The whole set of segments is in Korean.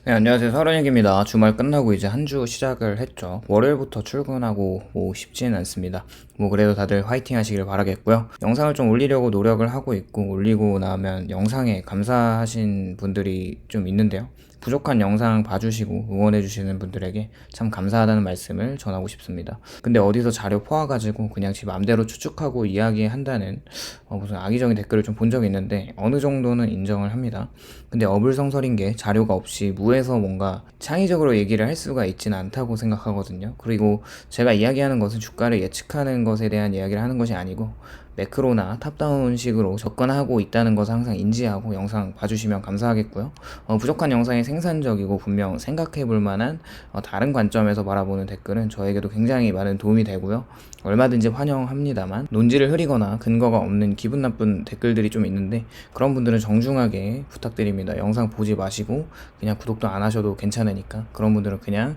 네, 안녕하세요. 서른익입니다. 주말 끝나고 이제 한 주 시작을 했죠. 월요일부터 출근하고 쉽지는 않습니다. 그래도 다들 화이팅 하시길 바라겠고요. 영상을 좀 올리려고 노력을 하고 있고, 올리고 나면 영상에 감사하신 분들이 좀 있는데요. 부족한 영상 봐주시고 응원해주시는 분들에게 참 감사하다는 말씀을 전하고 싶습니다. 근데 어디서 자료 퍼와가지고 그냥 지 맘대로 추측하고 이야기한다는 무슨 악의적인 댓글을 좀 본 적이 있는데 어느 정도는 인정을 합니다. 근데 어불성설인 게 자료가 없이 무에서 뭔가 창의적으로 얘기를 할 수가 있지는 않다고 생각하거든요. 그리고 제가 이야기하는 것은 주가를 예측하는 것에 대한 이야기를 하는 것이 아니고 매크로나 탑다운식으로 접근하고 있다는 것을 항상 인지하고 영상 봐주시면 감사하겠고요. 부족한 영상이 생산적이고 분명 생각해 볼 만한 다른 관점에서 바라보는 댓글은 저에게도 굉장히 많은 도움이 되고요. 얼마든지 환영합니다만 논지를 흐리거나 근거가 없는 기분 나쁜 댓글들이 좀 있는데 그런 분들은 정중하게 부탁드립니다. 영상 보지 마시고 그냥 구독도 안 하셔도 괜찮으니까 그런 분들은 그냥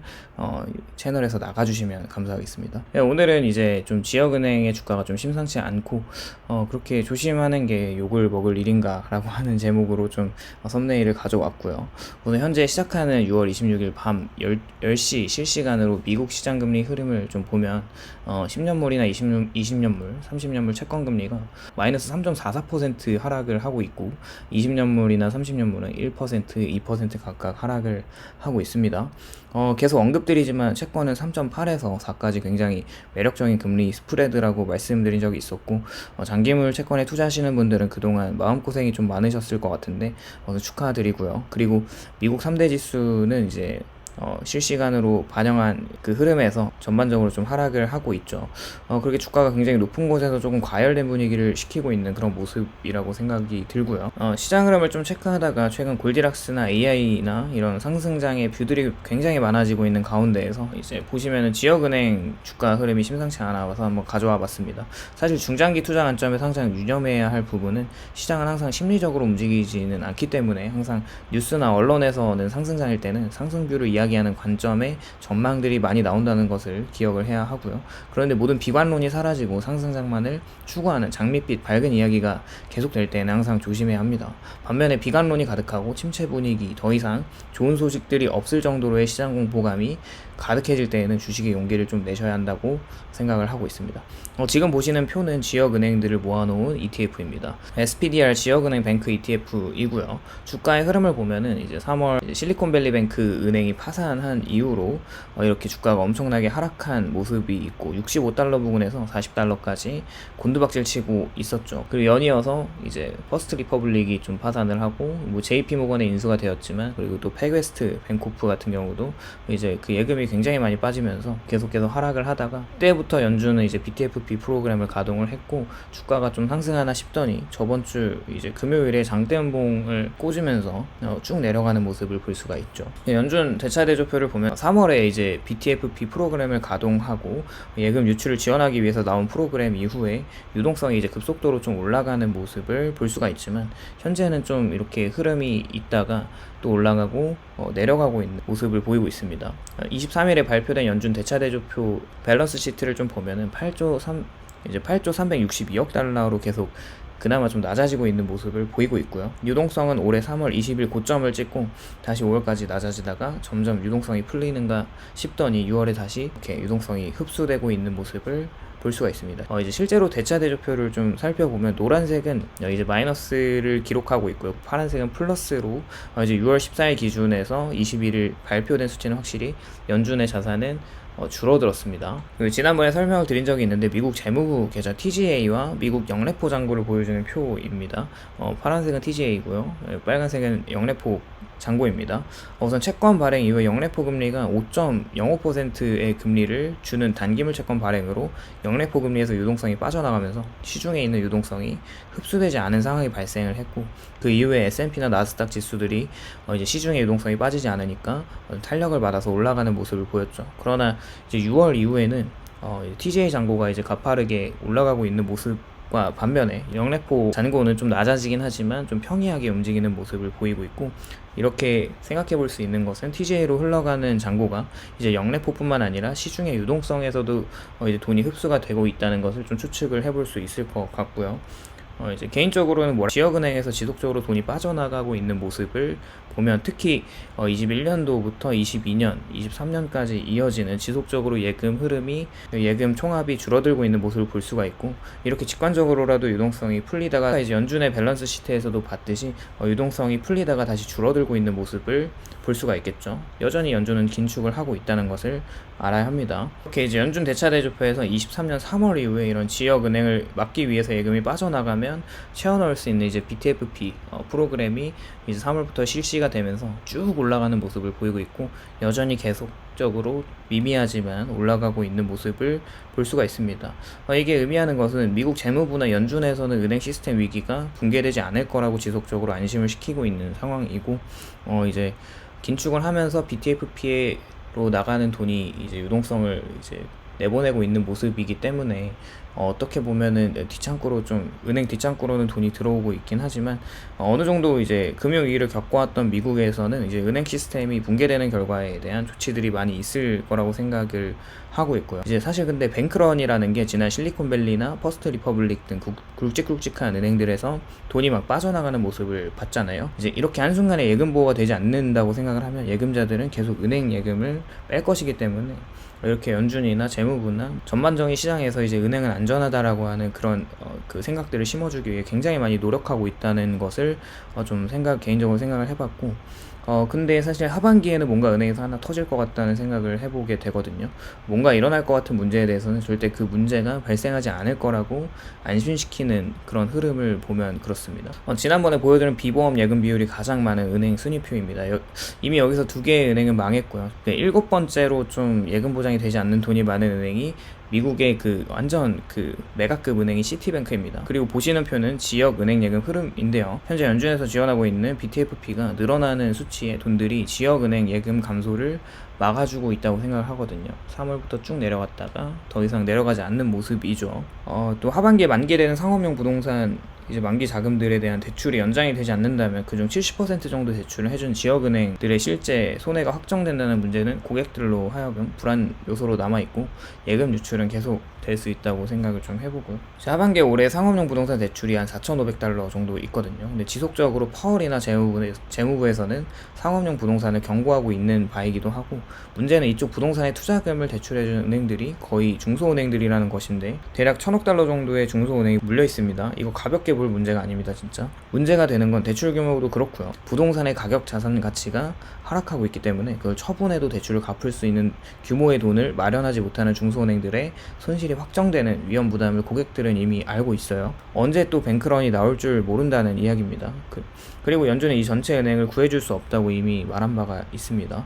채널에서 나가주시면 감사하겠습니다. 네, 오늘은 이제 좀 지역은행의 주가가 좀 심상치 않고 그렇게 조심하는 게 욕을 먹을 일인가 라고 하는 제목으로 좀 썸네일을 가져왔고요. 오늘 현재 시작하는 6월 26일 밤 10시 실시간으로 미국 시장금리 흐름을 좀 보면 10년물이나 20년물, 30년물 채권금리가 마이너스 3.44% 하락을 하고 있고 20년물이나 30년물은 1%, 2% 각각 하락을 하고 있습니다. 계속 언급드리지만 채권은 3.8에서 4까지 굉장히 매력적인 금리 스프레드라고 말씀드린 적이 있었고 장기물 채권에 투자하시는 분들은 그동안 마음고생이 좀 많으셨을 것 같은데 축하드리고요. 그리고 미국 3대 지수는 이제 실시간으로 반영한 그 흐름에서 전반적으로 좀 하락을 하고 있죠. 그렇게 주가가 굉장히 높은 곳에서 조금 과열된 분위기를 시키고 있는 그런 모습이라고 생각이 들고요. 시장 흐름을 좀 체크하다가 최근 골디락스나 AI나 이런 상승장의 뷰들이 굉장히 많아지고 있는 가운데에서 이제 보시면은 지역은행 주가 흐름이 심상치 않아 와서 한번 가져와 봤습니다. 사실 중장기 투자 관점에서 항상 유념해야 할 부분은 시장은 항상 심리적으로 움직이지는 않기 때문에 항상 뉴스나 언론에서는 상승장일 때는 상승뷰를 이야기하는 관점의 전망들이 많이 나온다는 것을 기억을 해야 하고요. 그런데 모든 비관론이 사라지고 상승장만을 추구하는 장밋빛 밝은 이야기가 계속될 때는 항상 조심해야 합니다. 반면에 비관론이 가득하고 침체 분위기, 더 이상 좋은 소식들이 없을 정도로의 시장 공포감이 가득해질 때에는 주식의 용기를 좀 내셔야 한다고 생각을 하고 있습니다. 지금 보시는 표는 지역은행들을 모아놓은 ETF입니다. SPDR 지역은행 뱅크 ETF이고요. 주가의 흐름을 보면은 이제 3월 실리콘밸리뱅크 은행이 파산한 이후로 이렇게 주가가 엄청나게 하락한 모습이 있고 65달러 부근에서 40달러까지 곤두박질 치고 있었죠. 그리고 연이어서 이제 퍼스트 리퍼블릭이 좀 파산을 하고 JP모건의 인수가 되었지만 그리고 또 패웨스트 뱅코프 같은 경우도 이제 그 예금이 굉장히 많이 빠지면서 계속해서 하락을 하다가 그때부터 연준은 이제 BTFP 프로그램을 가동을 했고 주가가 좀 상승하나 싶더니 저번 주 이제 금요일에 장대음봉을 꽂으면서 쭉 내려가는 모습을 볼 수가 있죠. 연준 대차대조표를 보면 3월에 이제 BTFP 프로그램을 가동하고 예금 유출을 지원하기 위해서 나온 프로그램 이후에 유동성이 이제 급속도로 좀 올라가는 모습을 볼 수가 있지만 현재는 좀 이렇게 흐름이 있다가 또 올라가고 내려가고 있는 모습을 보이고 있습니다. 23일에 발표된 연준 대차대조표 밸런스 시트를 좀 보면은 8조 362억 달러로 계속 그나마 좀 낮아지고 있는 모습을 보이고 있고요. 유동성은 올해 3월 20일 고점을 찍고 다시 5월까지 낮아지다가 점점 유동성이 풀리는가 싶더니 6월에 다시 이렇게 유동성이 흡수되고 있는 모습을 볼 수가 있습니다. 이제 실제로 대차대조표를 좀 살펴보면 노란색은 이제 마이너스를 기록하고 있고요. 파란색은 플러스로 이제 6월 14일 기준에서 21일 발표된 수치는 확실히 연준의 자산은 줄어들었습니다. 지난번에 설명을 드린 적이 있는데 미국 재무부 계좌 TGA와 미국 영래포 잔고를 보여주는 표입니다. 파란색은 TGA고요. 빨간색은 영래포 잔고입니다. 우선 채권 발행 이후에 영래포 금리가 5.05%의 금리를 주는 단기물 채권 발행으로 영래포 금리에서 유동성이 빠져나가면서 시중에 있는 유동성이 흡수되지 않은 상황이 발생을 했고 그 이후에 S&P나 나스닥 지수들이 이제 시중의 유동성이 빠지지 않으니까 탄력을 받아서 올라가는 모습을 보였죠. 그러나 이제 6월 이후에는 TGA 잔고가 이제 가파르게 올라가고 있는 모습과 반면에 영래포 잔고는 좀 낮아지긴 하지만 좀 평이하게 움직이는 모습을 보이고 있고 이렇게 생각해 볼 수 있는 것은 TGA로 흘러가는 잔고가 이제 영래포뿐만 아니라 시중의 유동성에서도 이제 돈이 흡수가 되고 있다는 것을 좀 추측을 해볼 수 있을 것 같고요. 이제 개인적으로는 지역은행에서 지속적으로 돈이 빠져나가고 있는 모습을 보면, 특히 21년도부터 22년, 23년까지 이어지는 지속적으로 예금 흐름이, 예금 총합이 줄어들고 있는 모습을 볼 수가 있고, 이렇게 직관적으로라도 유동성이 풀리다가 이제 연준의 밸런스 시트에서도 봤듯이 유동성이 풀리다가 다시 줄어들고 있는 모습을 볼 수가 있겠죠. 여전히 연준은 긴축을 하고 있다는 것을 알아야 합니다. 이렇게 이제 연준 대차대조표에서 23년 3월 이후에 이런 지역은행을 막기 위해서 예금이 빠져나가면 채워넣을 수 있는 이제 BTFP 프로그램이 이제 3월부터 실시가 되면서 쭉 올라가는 모습을 보이고 있고, 여전히 계속적으로 미미하지만 올라가고 있는 모습을 볼 수가 있습니다. 이게 의미하는 것은 미국 재무부나 연준에서는 은행 시스템 위기가 붕괴되지 않을 거라고 지속적으로 안심을 시키고 있는 상황이고, 이제 긴축을 하면서 BTFP로 나가는 돈이 이제 유동성을 이제 내보내고 있는 모습이기 때문에 어떻게 보면은 뒷창구로 좀, 은행 뒷창구로는 돈이 들어오고 있긴 하지만 어느 정도 이제 금융위기를 겪어왔던 미국에서는 이제 은행 시스템이 붕괴되는 결과에 대한 조치들이 많이 있을 거라고 생각을 하고 있고요. 이제 사실 근데 뱅크런이라는 게 지난 실리콘밸리나 퍼스트 리퍼블릭 등 굵직굵직한 은행들에서 돈이 막 빠져나가는 모습을 봤잖아요. 이제 이렇게 한순간에 예금 보호가 되지 않는다고 생각을 하면 예금자들은 계속 은행 예금을 뺄 것이기 때문에, 이렇게 연준이나 재무부나 전반적인 시장에서 이제 은행은 안전하다라고 하는 그런 그 생각들을 심어주기 위해 굉장히 많이 노력하고 있다는 것을 좀 개인적으로 생각을 해봤고, 근데 사실 하반기에는 뭔가 은행에서 하나 터질 것 같다는 생각을 해보게 되거든요. 뭔가 일어날 것 같은 문제에 대해서는 절대 그 문제가 발생하지 않을 거라고 안심시키는 그런 흐름을 보면 그렇습니다. 지난번에 보여드린 비보험 예금 비율이 가장 많은 은행 순위표입니다. 이미 여기서 두 개의 은행은 망했고요. 7번째로 좀 예금 보장이 되지 않는 돈이 많은 은행이 미국의 그 완전 그 메가급 은행이 시티뱅크입니다. 그리고 보시는 표는 지역 은행 예금 흐름인데요. 현재 연준에서 지원하고 있는 BTFP가 늘어나는 수치의 돈들이 지역 은행 예금 감소를 막아주고 있다고 생각을 하거든요. 3월부터 쭉 내려갔다가 더 이상 내려가지 않는 모습이죠. 또 하반기에 만기되는 상업용 부동산 이제 만기 자금들에 대한 대출이 연장이 되지 않는다면 그중 70% 정도 대출을 해준 지역은행들의 실제 손해가 확정된다는 문제는 고객들로 하여금 불안 요소로 남아있고, 예금 유출은 계속 될 수 있다고 생각을 좀 해보고요. 하반기에 올해 상업용 부동산 대출이 한 4,500달러 정도 있거든요. 근데 지속적으로 파월이나 재무부에서는 상업용 부동산을 경고하고 있는 바이기도 하고, 문제는 이쪽 부동산에 투자금을 대출해준 은행들이 거의 중소은행들이라는 것인데, 대략 1,000억 달러 정도의 중소은행이 물려 있습니다. 이거 가볍게 볼 문제가 아닙니다, 진짜. 문제가 되는 건 대출 규모도 그렇고요. 부동산의 가격 자산 가치가 하락하고 있기 때문에 그걸 처분해도 대출을 갚을 수 있는 규모의 돈을 마련하지 못하는 중소은행들의 손실이 확정되는 위험 부담을 고객들은 이미 알고 있어요. 언제 또 뱅크런이 나올 줄 모른다는 이야기입니다. 그리고 연준은 이 전체 은행을 구해줄 수 없다고 이미 말한 바가 있습니다.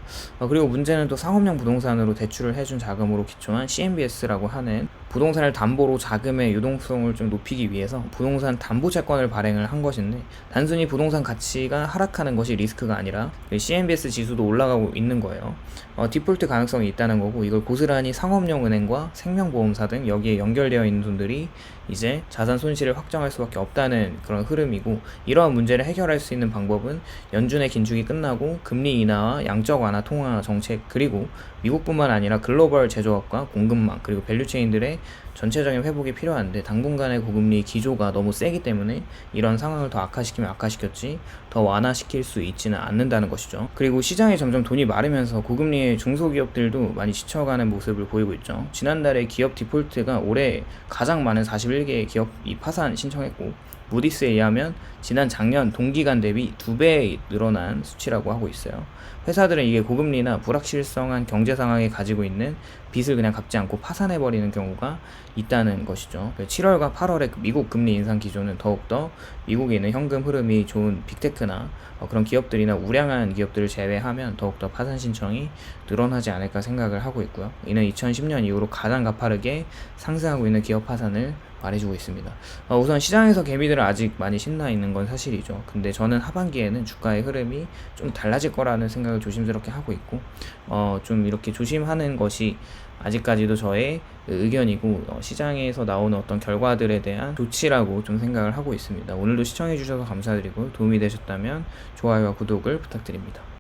그리고 문제는 또 상업용 부동산으로 대출을 해준 자금으로 기초한 CMBS라고 하는 부동산을 담보로 자금의 유동성을 좀 높이기 위해서 부동산 담보채권을 발행을 한 것인데, 단순히 부동산 가치가 하락하는 것이 리스크가 아니라 CMBS 지수도 올라가고 있는 거예요. 디폴트 가능성이 있다는 거고, 이걸 고스란히 상업용 은행과 생명보험사 등 여기에 연결되어 있는 돈들이 이제 자산 손실을 확정할 수밖에 없다는 그런 흐름이고, 이러한 문제를 해결할 수 있는 방법은 연준의 긴축이 끝나고 금리 인하와 양적 완화 통화 정책, 그리고 미국뿐만 아니라 글로벌 제조업과 공급망 그리고 밸류체인들의 전체적인 회복이 필요한데, 당분간의 고금리 기조가 너무 세기 때문에 이런 상황을 더 악화시키면 악화시켰지 더 완화시킬 수 있지는 않는다는 것이죠. 그리고 시장에 점점 돈이 마르면서 고금리의 중소기업들도 많이 지쳐가는 모습을 보이고 있죠. 지난달에 기업 디폴트가 올해 가장 많은 41개의 기업이 파산 신청했고, 무디스에 의하면 지난 작년 동기간 대비 2배 늘어난 수치라고 하고 있어요. 회사들은 이게 고금리나 불확실성한 경제 상황에 가지고 있는 빚을 그냥 갚지 않고 파산해버리는 경우가 있다는 것이죠. 7월과 8월의 미국 금리 인상 기조는 더욱더 미국에 있는 현금 흐름이 좋은 빅테크나 그런 기업들이나 우량한 기업들을 제외하면 더욱더 파산 신청이 늘어나지 않을까 생각을 하고 있고요. 이는 2010년 이후로 가장 가파르게 상승하고 있는 기업 파산을 말해주고 있습니다. 우선 시장에서 개미들은 아직 많이 신나 있는 건 사실이죠. 근데 저는 하반기에는 주가의 흐름이 좀 달라질 거라는 생각을 조심스럽게 하고 있고, 좀 이렇게 조심하는 것이 아직까지도 저의 의견이고, 시장에서 나오는 어떤 결과들에 대한 조치라고 좀 생각을 하고 있습니다. 오늘도 시청해주셔서 감사드리고, 도움이 되셨다면 좋아요와 구독을 부탁드립니다.